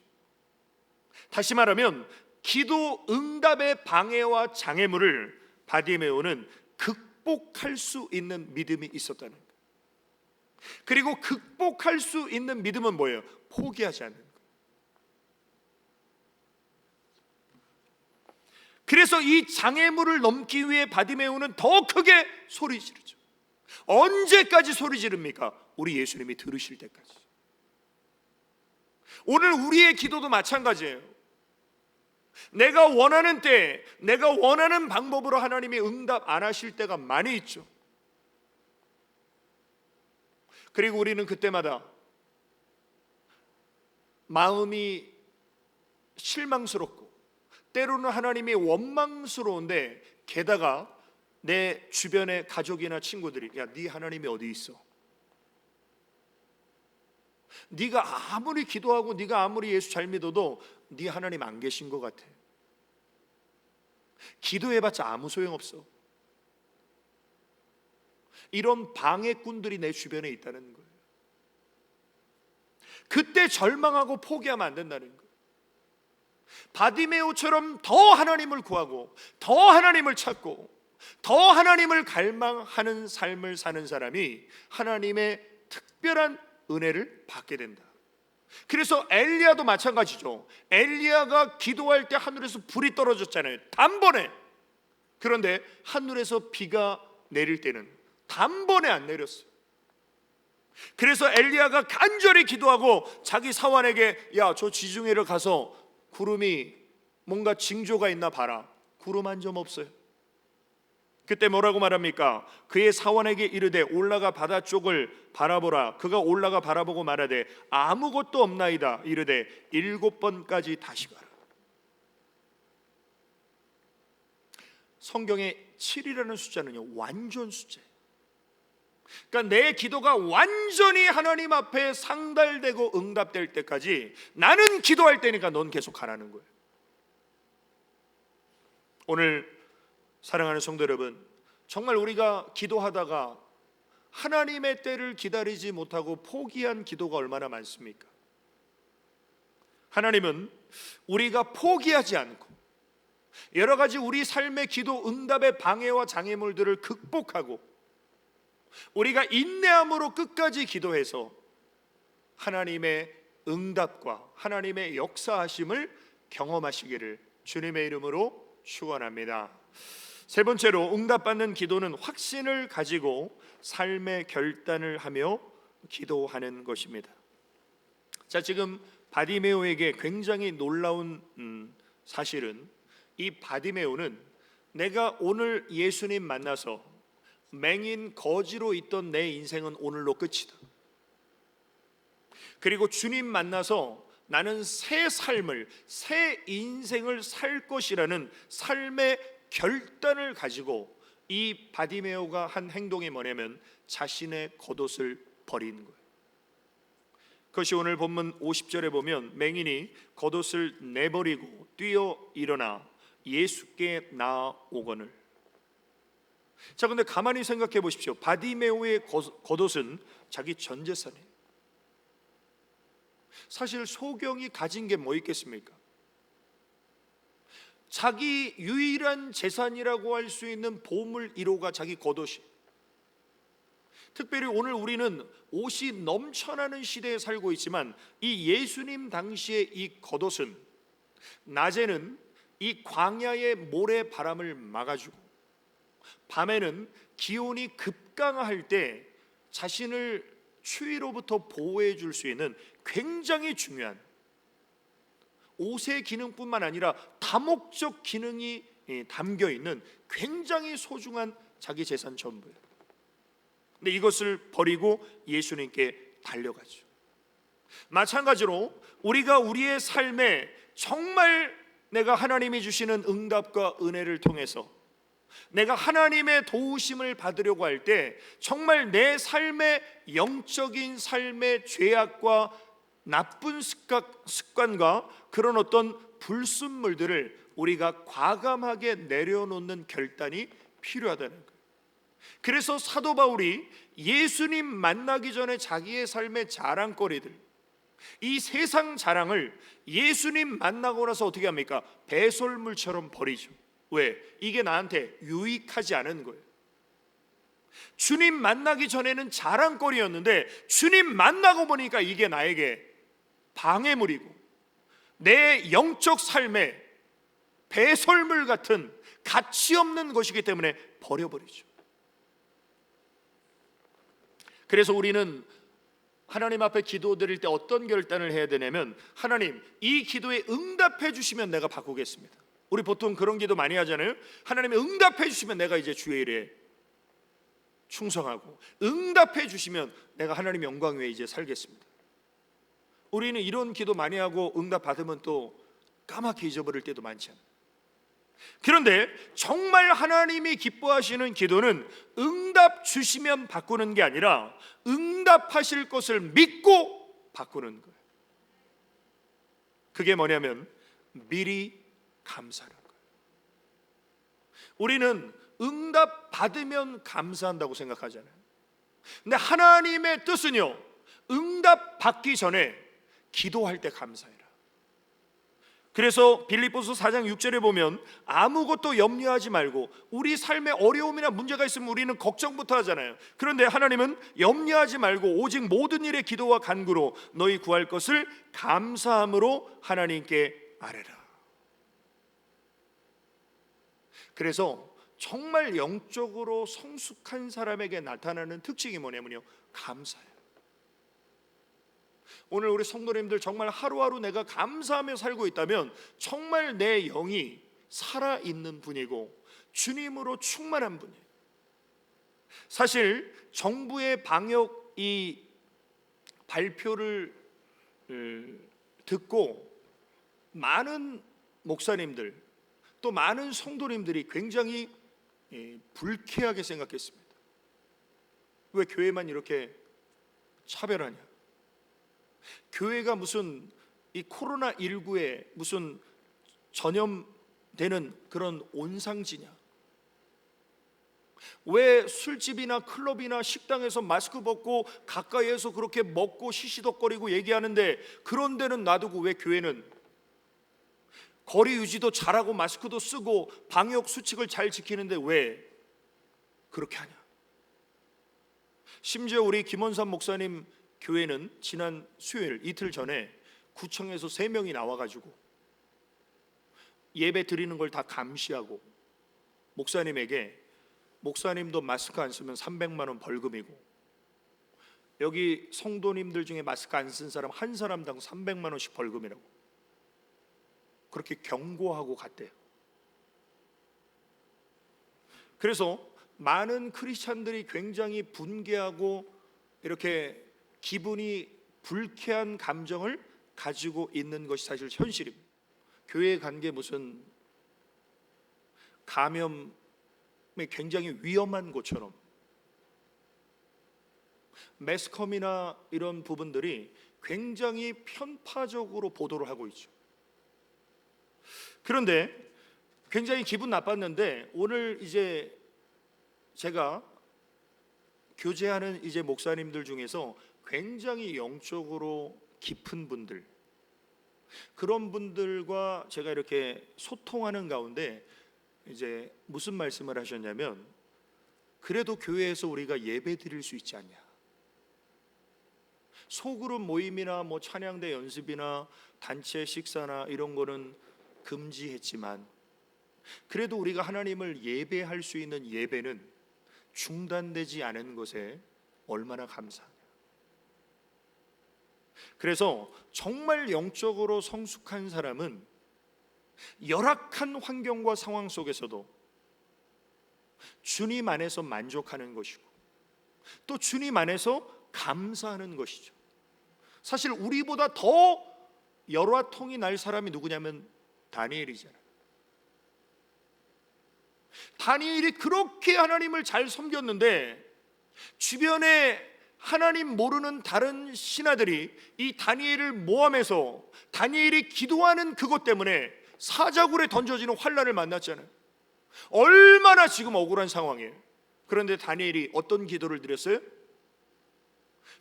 다시 말하면 기도 응답의 방해와 장애물을 바디메오는 극복할 수 있는 믿음이 있었다는 거예요. 그리고 극복할 수 있는 믿음은 뭐예요? 포기하지 않는 거예요. 그래서 이 장애물을 넘기 위해 바디메오는 더 크게 소리 지르죠. 언제까지 소리 지릅니까? 우리 예수님이 들으실 때까지. 오늘 우리의 기도도 마찬가지예요. 내가 원하는 때, 내가 원하는 방법으로 하나님이 응답 안 하실 때가 많이 있죠. 그리고 우리는 그때마다 마음이 실망스럽고 때로는 하나님이 원망스러운데, 게다가 내 주변의 가족이나 친구들이 야, 네 하나님이 어디 있어? 네가 아무리 기도하고 네가 아무리 예수 잘 믿어도 네 하나님 안 계신 것 같아. 기도해봤자 아무 소용없어. 이런 방해꾼들이 내 주변에 있다는 거예요. 그때 절망하고 포기하면 안 된다는 거예요. 바디메오처럼 더 하나님을 구하고 더 하나님을 찾고 더 하나님을 갈망하는 삶을 사는 사람이 하나님의 특별한 은혜를 받게 된다. 그래서 엘리야도 마찬가지죠. 엘리야가 기도할 때 하늘에서 불이 떨어졌잖아요, 단번에. 그런데 하늘에서 비가 내릴 때는 단번에 안 내렸어요. 그래서 엘리야가 간절히 기도하고 자기 사환에게 야, 저 지중해를 가서 구름이 뭔가 징조가 있나 봐라. 구름 한 점 없어요. 그때 뭐라고 말합니까? 그의 사원에게 이르되 올라가 바다 쪽을 바라보라. 그가 올라가 바라보고 말하되 아무것도 없나이다. 이르되 7번까지 다시 가라. 성경에 7이라는 숫자는요, 완전 숫자예요. 그러니까 내 기도가 완전히 하나님 앞에 상달되고 응답될 때까지 나는 기도할 때니까 넌 계속 가라는 거예요. 오늘 사랑하는 성도 여러분, 정말 우리가 기도하다가 하나님의 때를 기다리지 못하고 포기한 기도가 얼마나 많습니까? 하나님은 우리가 포기하지 않고 여러 가지 우리 삶의 기도 응답의 방해와 장애물들을 극복하고 우리가 인내함으로 끝까지 기도해서 하나님의 응답과 하나님의 역사하심을 경험하시기를 주님의 이름으로 축원합니다. 세 번째로, 응답받는 기도는 확신을 가지고 삶의 결단을 하며 기도하는 것입니다. 자, 지금 바디메오에게 굉장히 놀라운 사실은, 이 바디메오는 내가 오늘 예수님 만나서 맹인 거지로 있던 내 인생은 오늘로 끝이다. 그리고 주님 만나서 나는 새 삶을, 새 인생을 살 것이라는 삶의 결단을 가지고 이 바디메오가 한 행동이 뭐냐면 자신의 겉옷을 버리는 거예요. 그것이 오늘 본문 50절에 보면 맹인이 겉옷을 내버리고 뛰어 일어나 예수께 나아오거늘. 자, 근데 가만히 생각해 보십시오. 바디메오의 겉옷은 자기 전 재산이에요. 사실 소경이 가진 게 뭐 있겠습니까? 자기 유일한 재산이라고 할 수 있는 보물 1호가 자기 겉옷이. 특별히 오늘 우리는 옷이 넘쳐나는 시대에 살고 있지만 이 예수님 당시의 이 겉옷은 낮에는 이 광야의 모래 바람을 막아주고 밤에는 기온이 급강할 때 자신을 추위로부터 보호해 줄 수 있는 굉장히 중요한 옷의 기능뿐만 아니라 다목적 기능이 담겨 있는 굉장히 소중한 자기 재산 전부예요. 근데 이것을 버리고 예수님께 달려가죠. 마찬가지로 우리가 우리의 삶에 정말 내가 하나님이 주시는 응답과 은혜를 통해서 내가 하나님의 도우심을 받으려고 할 때 정말 내 삶의 영적인 삶의 죄악과 나쁜 습관과 그런 어떤 불순물들을 우리가 과감하게 내려놓는 결단이 필요하다는 거예요. 그래서 사도 바울이 예수님 만나기 전에 자기의 삶의 자랑거리들, 이 세상 자랑을 예수님 만나고 나서 어떻게 합니까? 배설물처럼 버리죠. 왜? 이게 나한테 유익하지 않은 거예요. 주님 만나기 전에는 자랑거리였는데 주님 만나고 보니까 이게 나에게 방해물이고 내 영적 삶에 배설물 같은 가치 없는 것이기 때문에 버려버리죠. 그래서 우리는 하나님 앞에 기도드릴 때 어떤 결단을 해야 되냐면, 하나님, 이 기도에 응답해 주시면 내가 바꾸겠습니다. 우리 보통 그런 기도 많이 하잖아요. 하나님이 응답해 주시면 내가 이제 주의 일에 충성하고, 응답해 주시면 내가 하나님 영광 위에 이제 살겠습니다. 우리는 이런 기도 많이 하고 응답 받으면 또 까맣게 잊어버릴 때도 많지 않아요. 그런데 정말 하나님이 기뻐하시는 기도는 응답 주시면 바꾸는 게 아니라 응답하실 것을 믿고 바꾸는 거예요. 그게 뭐냐면 미리 감사하는 거예요. 우리는 응답 받으면 감사한다고 생각하잖아요. 근데 하나님의 뜻은요, 응답 받기 전에 기도할 때 감사해라. 그래서 빌립보서 4장 6절에 보면 아무것도 염려하지 말고, 우리 삶에 어려움이나 문제가 있으면 우리는 걱정부터 하잖아요. 그런데 하나님은 염려하지 말고 오직 모든 일에 기도와 간구로 너희 구할 것을 감사함으로 하나님께 아뢰라. 그래서 정말 영적으로 성숙한 사람에게 나타나는 특징이 뭐냐면요, 감사예요. 오늘 우리 성도님들 정말 하루하루 내가 감사하며 살고 있다면 정말 내 영이 살아있는 분이고 주님으로 충만한 분이에요. 사실 정부의 방역 이 발표를 듣고 많은 목사님들 또 많은 성도님들이 굉장히 불쾌하게 생각했습니다. 왜 교회만 이렇게 차별하냐? 교회가 무슨 이 코로나19에 무슨 전염되는 그런 온상지냐? 왜 술집이나 클럽이나 식당에서 마스크 벗고 가까이에서 그렇게 먹고 시시덕거리고 얘기하는데 그런 데는 놔두고 왜 교회는 거리 유지도 잘하고 마스크도 쓰고 방역 수칙을 잘 지키는데 왜 그렇게 하냐? 심지어 우리 김원삼 목사님 교회는 지난 수요일 이틀 전에 구청에서 3명이 나와가지고 예배 드리는 걸 다 감시하고 목사님에게, 목사님도 마스크 안 쓰면 300만 원 벌금이고 여기 성도님들 중에 마스크 안 쓴 사람 한 사람당 300만 원씩 벌금이라고 그렇게 경고하고 갔대요. 그래서 많은 크리스찬들이 굉장히 분개하고 이렇게 기분이 불쾌한 감정을 가지고 있는 것이 사실 현실입니다. 교회에 간 게 무슨 감염이 굉장히 위험한 것처럼 매스컴이나 이런 부분들이 굉장히 편파적으로 보도를 하고 있죠. 그런데 굉장히 기분 나빴는데 오늘 이제 제가 교제하는 이제 목사님들 중에서 굉장히 영적으로 깊은 분들, 그런 분들과 제가 이렇게 소통하는 가운데 이제 무슨 말씀을 하셨냐면, 그래도 교회에서 우리가 예배 드릴 수 있지 않냐, 소그룹 모임이나 뭐 찬양대 연습이나 단체 식사나 이런 거는 금지했지만 그래도 우리가 하나님을 예배할 수 있는 예배는 중단되지 않은 것에 얼마나 감사하냐. 그래서 정말 영적으로 성숙한 사람은 열악한 환경과 상황 속에서도 주님 안에서 만족하는 것이고 또 주님 안에서 감사하는 것이죠. 사실 우리보다 더 열화통이 날 사람이 누구냐면 다니엘이잖아요. 다니엘이 그렇게 하나님을 잘 섬겼는데 주변에 하나님 모르는 다른 신하들이 이 다니엘을 모함해서 다니엘이 기도하는 그것 때문에 사자굴에 던져지는 환난을 만났잖아요. 얼마나 지금 억울한 상황이에요. 그런데 다니엘이 어떤 기도를 드렸어요?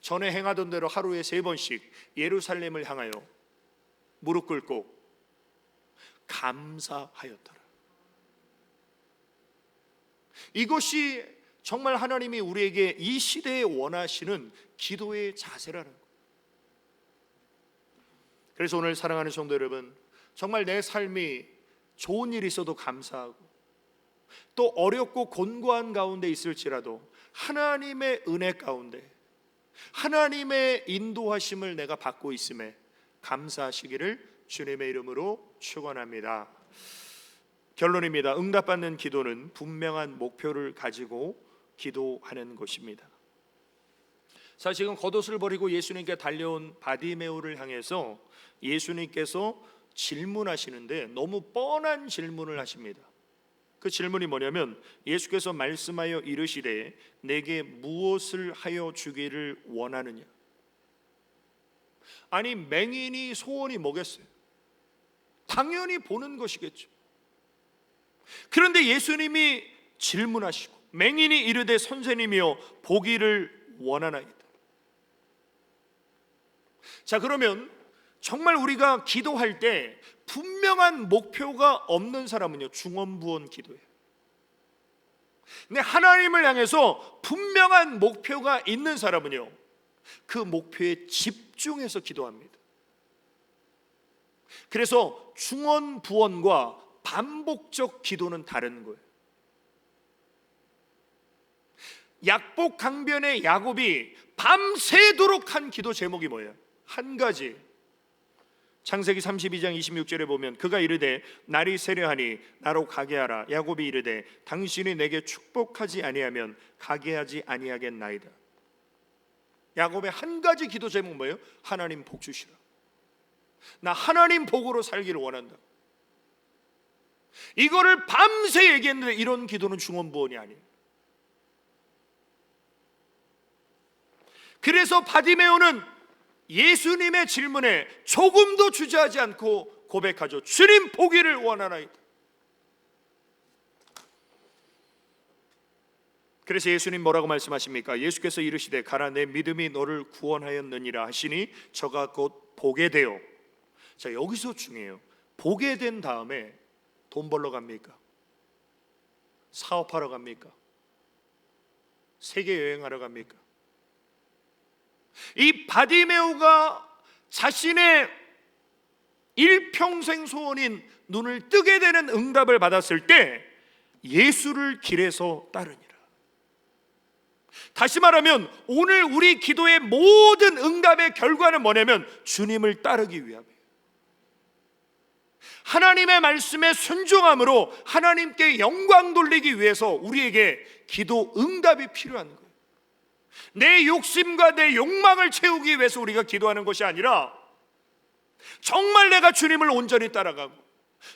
전에 행하던 대로 하루에 3번씩 예루살렘을 향하여 무릎 꿇고 감사하였더라. 이것이 정말 하나님이 우리에게 이 시대에 원하시는 기도의 자세라는 거예요. 그래서 오늘 사랑하는 성도 여러분, 정말 내 삶이 좋은 일이 있어도 감사하고 또 어렵고 곤고한 가운데 있을지라도 하나님의 은혜 가운데 하나님의 인도하심을 내가 받고 있음에 감사하시기를 주님의 이름으로 축원합니다. 결론입니다. 응답받는 기도는 분명한 목표를 가지고 기도하는 것입니다. 자, 지금 겉옷을 버리고 예수님께 달려온 바디메오를 향해서 예수님께서 질문하시는데 너무 뻔한 질문을 하십니다. 그 질문이 뭐냐면 예수께서 말씀하여 이르시되 내게 무엇을 하여 주기를 원하느냐. 아니, 맹인이 소원이 뭐겠어요? 당연히 보는 것이겠죠. 그런데 예수님이 질문하시고 맹인이 이르되 선생님이여 보기를 원하나이다. 자, 그러면 정말 우리가 기도할 때 분명한 목표가 없는 사람은요 중언부언 기도예요. 근데 하나님을 향해서 분명한 목표가 있는 사람은요 그 목표에 집중해서 기도합니다. 그래서 중언부언과 반복적 기도는 다른 거예요. 약복 강변의 야곱이 밤새도록 한 기도 제목이 뭐예요? 한 가지. 창세기 32장 26절에 보면 그가 이르되 날이 세려하니 나로 가게 하라. 야곱이 이르되 당신이 내게 축복하지 아니하면 가게 하지 아니하겠나이다. 야곱의 한 가지 기도 제목 뭐예요? 하나님 복 주시라. 나 하나님 복으로 살기를 원한다. 이거를 밤새 얘기했는데 이런 기도는 중언부언이 아니에요. 그래서 바디메오는 예수님의 질문에 조금도 주저하지 않고 고백하죠. 주님 보기를 원하나이다. 그래서 예수님 뭐라고 말씀하십니까? 예수께서 이르시되 가라 내 믿음이 너를 구원하였느니라 하시니 저가 곧 보게 되어. 자, 여기서 중요해요. 보게 된 다음에 돈 벌러 갑니까? 사업하러 갑니까? 세계 여행하러 갑니까? 이 바디메오가 자신의 일평생 소원인 눈을 뜨게 되는 응답을 받았을 때 예수를 길에서 따르니라. 다시 말하면 오늘 우리 기도의 모든 응답의 결과는 뭐냐면 주님을 따르기 위함이에요. 하나님의 말씀에 순종함으로 하나님께 영광 돌리기 위해서 우리에게 기도 응답이 필요한 거예요. 내 욕심과 내 욕망을 채우기 위해서 우리가 기도하는 것이 아니라 정말 내가 주님을 온전히 따라가고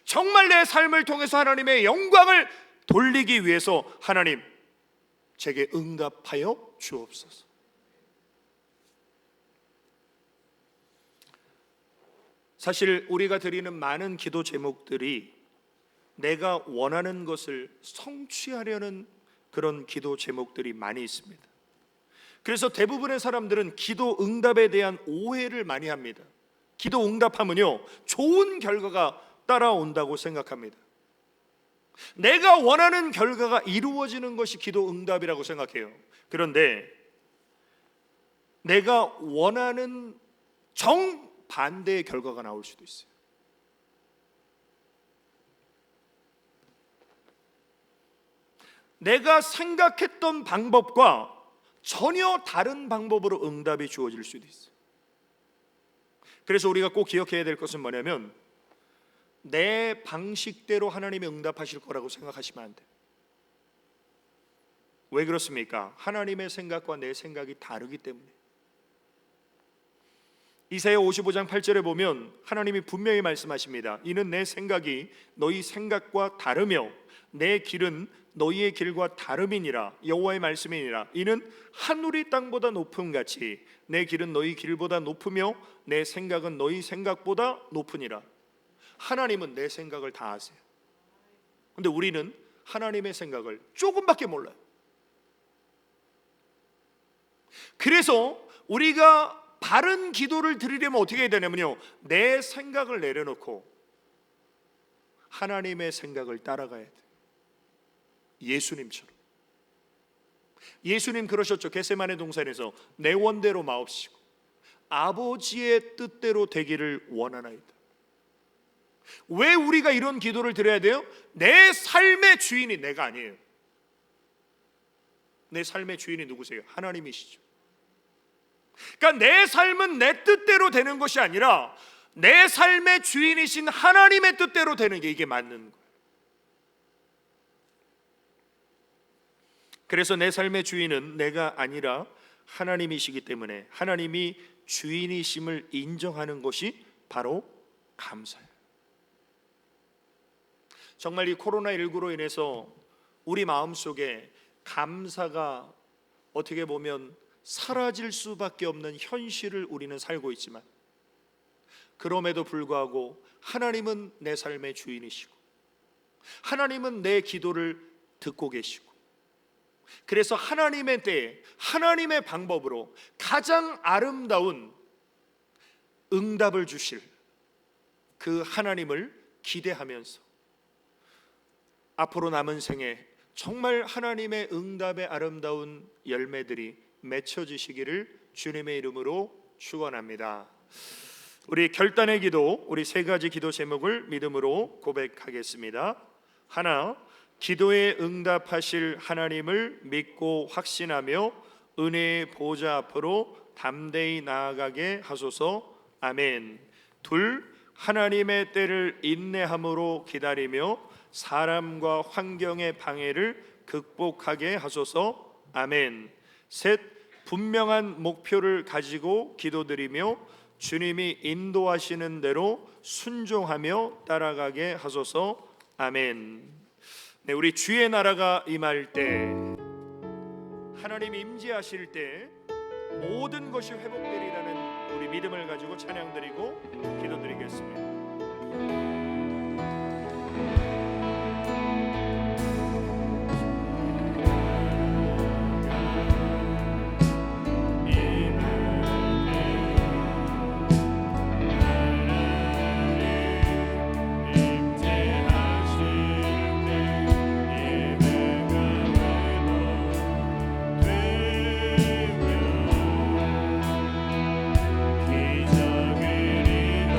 정말 내 삶을 통해서 하나님의 영광을 돌리기 위해서 하나님 제게 응답하여 주옵소서. 사실 우리가 드리는 많은 기도 제목들이 내가 원하는 것을 성취하려는 그런 기도 제목들이 많이 있습니다. 그래서 대부분의 사람들은 기도 응답에 대한 오해를 많이 합니다. 기도 응답하면요, 좋은 결과가 따라온다고 생각합니다. 내가 원하는 결과가 이루어지는 것이 기도 응답이라고 생각해요. 그런데 내가 원하는 정반대의 결과가 나올 수도 있어요. 내가 생각했던 방법과 전혀 다른 방법으로 응답이 주어질 수도 있어요. 그래서 우리가 꼭 기억해야 될 것은 뭐냐면, 내 방식대로 하나님이 응답하실 거라고 생각하시면 안 돼요. 왜 그렇습니까? 하나님의 생각과 내 생각이 다르기 때문에. 이사야 55장 8절에 보면 하나님이 분명히 말씀하십니다. 이는 내 생각이 너희 생각과 다르며 내 길은 너희의 길과 다름이니라. 여호와의 말씀이니라. 이는 하늘이 땅보다 높음 같이 내 길은 너희 길보다 높으며 내 생각은 너희 생각보다 높으니라. 하나님은 내 생각을 다 아세요. 근데 우리는 하나님의 생각을 조금밖에 몰라요. 그래서 우리가 바른 기도를 드리려면 어떻게 해야 되냐면요, 내 생각을 내려놓고 하나님의 생각을 따라가야 돼요. 예수님처럼. 예수님 그러셨죠. 겟세마네 동산에서 내 원대로 마옵시고 아버지의 뜻대로 되기를 원하나이다. 왜 우리가 이런 기도를 드려야 돼요? 내 삶의 주인이 내가 아니에요. 내 삶의 주인이 누구세요? 하나님이시죠. 그러니까 내 삶은 내 뜻대로 되는 것이 아니라 내 삶의 주인이신 하나님의 뜻대로 되는 게 이게 맞는 거예요. 그래서 내 삶의 주인은 내가 아니라 하나님이시기 때문에 하나님이 주인이심을 인정하는 것이 바로 감사예요. 정말 이 코로나19로 인해서 우리 마음속에 감사가 어떻게 보면 사라질 수밖에 없는 현실을 우리는 살고 있지만, 그럼에도 불구하고 하나님은 내 삶의 주인이시고 하나님은 내 기도를 듣고 계시고, 그래서 하나님의 때에 하나님의 방법으로 가장 아름다운 응답을 주실 그 하나님을 기대하면서 앞으로 남은 생에 정말 하나님의 응답의 아름다운 열매들이 맺혀지시기를 주님의 이름으로 축원합니다. 우리 결단의 기도, 우리 세 가지 기도 제목을 믿음으로 고백하겠습니다. 하나, 기도에 응답하실 하나님을 믿고 확신하며 은혜의 보좌 앞으로 담대히 나아가게 하소서. 아멘. 둘, 하나님의 때를 인내함으로 기다리며 사람과 환경의 방해를 극복하게 하소서. 아멘. 셋, 분명한 목표를 가지고 기도드리며 주님이 인도하시는 대로 순종하며 따라가게 하소서. 아멘. 네, 우리 주의 나라가 임할 때, 하나님이 임재하실 때 모든 것이 회복되리라는 우리 믿음을 가지고 찬양드리고 기도드리겠습니다. 기적을 이뤄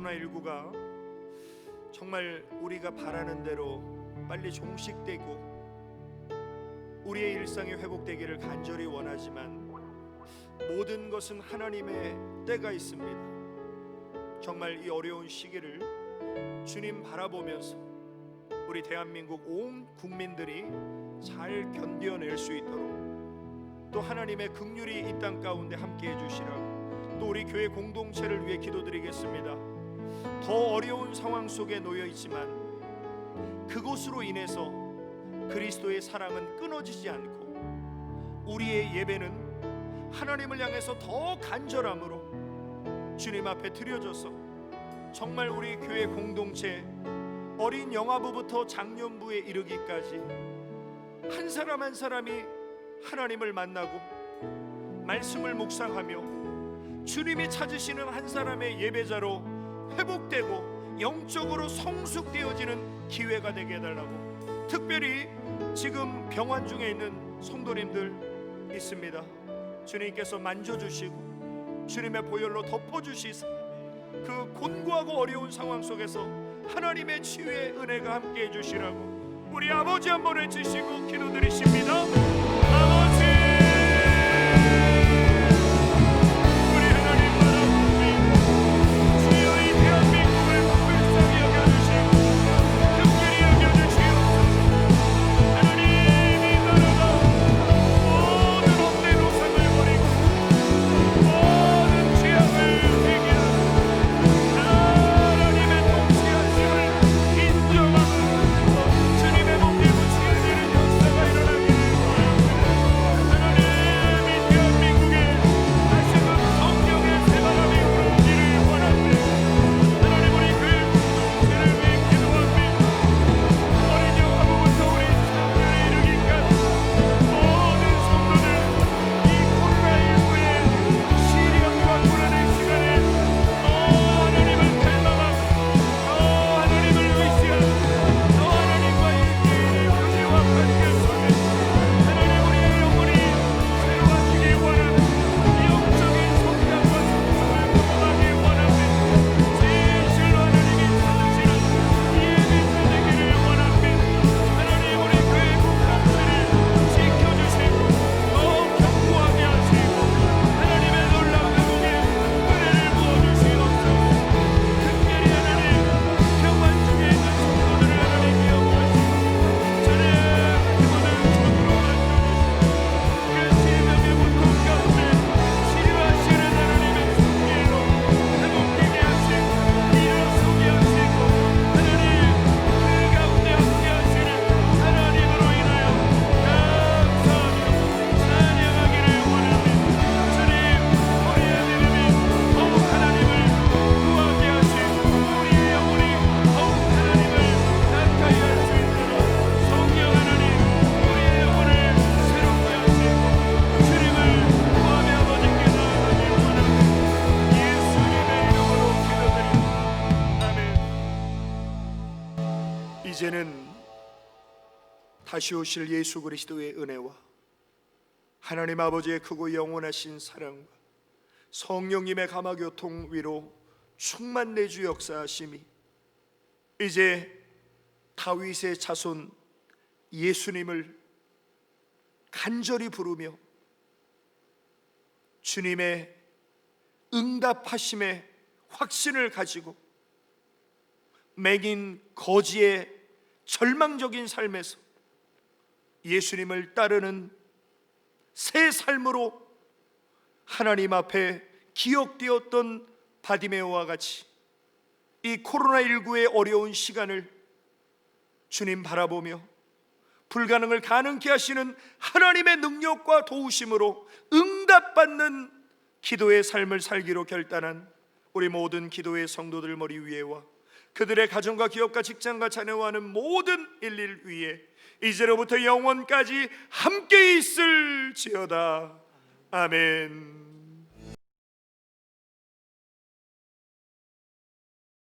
코로나19가 정말 우리가 바라는 대로 빨리 종식되고 우리의 일상이 회복되기를 간절히 원하지만 모든 것은 하나님의 때가 있습니다. 정말 이 어려운 시기를 주님 바라보면서 우리 대한민국 온 국민들이 잘 견뎌낼 수 있도록 또 하나님의 긍휼이 이 땅 가운데 함께해 주시라고 또 우리 교회 공동체를 위해 기도드리겠습니다. 더 어려운 상황 속에 놓여 있지만 그것으로 인해서 그리스도의 사랑은 끊어지지 않고 우리의 예배는 하나님을 향해서 더 간절함으로 주님 앞에 드려져서 정말 우리 교회 공동체 어린 영아부부터 장년부에 이르기까지 한 사람 한 사람이 하나님을 만나고 말씀을 묵상하며 주님이 찾으시는 한 사람의 예배자로 회복되고 영적으로 성숙되어지는 기회가 되게 해달라고. 특별히 지금 병환 중에 있는 성도님들 있습니다. 주님께서 만져주시고 주님의 보혈로 덮어주시사 그 곤고하고 어려운 상황 속에서 하나님의 치유의 은혜가 함께해 주시라고 우리 아버지 한번 외치시고 기도드리십니다. 아버지, 우리 하나님 바라보니 주여 이 대한민국을 불쌍히 여겨주시고 긍휼히 여겨주시옵소서. 하나님, 이 나라가 모든 헛된 우상을 버리고 모든 죄악을 회개하고 하나님의 통치하심을 인정하고 주님의 몸에 묻히어지는 역사가 일어나기를 원합니다. 하나님, 이 대한민국에 다시금 성령의 새바람이 불어오기를 원합니다. 하나님, 우리 교회 공동체를 위해 기도합니다. 어린 영아부부터 우리 청년에 이르기까지 모든 성도들 이 코로나19의 시련과 고난의 시간에 하나님을 갈망하고 하나님을 의지하고 하나님과의 개인의 교제와 관계 속에 하나님 우리의 영혼이 새로워지길 원합니다. 영적인 성장과 성숙을 경험하길 원합니다. 진실로 하나님이 찾으시는 예배자 되기를 원합니다. 하나님, 우리 교회 공동체를 지켜주시고 더욱 견고하게 하시고 하나님의 놀라운 회복에 은혜를 부어주시옵소서. 특별히 하나님 평안 중에 있는 성도들을 하나님 기억하시고 저는 그분을 전으로 만져주시고 그 질병의 고통 가운데 치료하시는 하나님의 손길로 회복되게 하시고 일어서게 하시고 하나님 그 가운데 함께 하시는 하나님으로 인하여 감사하며 찬양하기를 원합니다. 주님, 우리의 믿음이 더욱 하나님을 구하게 하시고 우리의 영혼이 더욱 하나님을 가까이 할 수 있도록 성령 하나님 우리의 영혼을 새롭게 하시고 주님을 구하며 아버지께 나아가길 원합니다. 예수님의 이름으로 기도드립니다. 아멘. 이제는 다시 오실 예수 그리스도의 은혜와 하나님 아버지의 크고 영원하신 사랑과 성령님의 감화교통 위로 충만 내주 역사하심이 이제 다윗의 자손 예수님을 간절히 부르며 주님의 응답하심의 확신을 가지고 맹인 거지의 절망적인 삶에서 예수님을 따르는 새 삶으로 하나님 앞에 기억되었던 바디메오와 같이 이 코로나19의 어려운 시간을 주님 바라보며 불가능을 가능케 하시는 하나님의 능력과 도우심으로 응답받는 기도의 삶을 살기로 결단한 우리 모든 기도의 성도들 머리 위에와 그들의 가정과 기업과 직장과 자녀와 하는 모든 일일 위에 이제로부터 영원까지 함께 있을지어다. 아멘.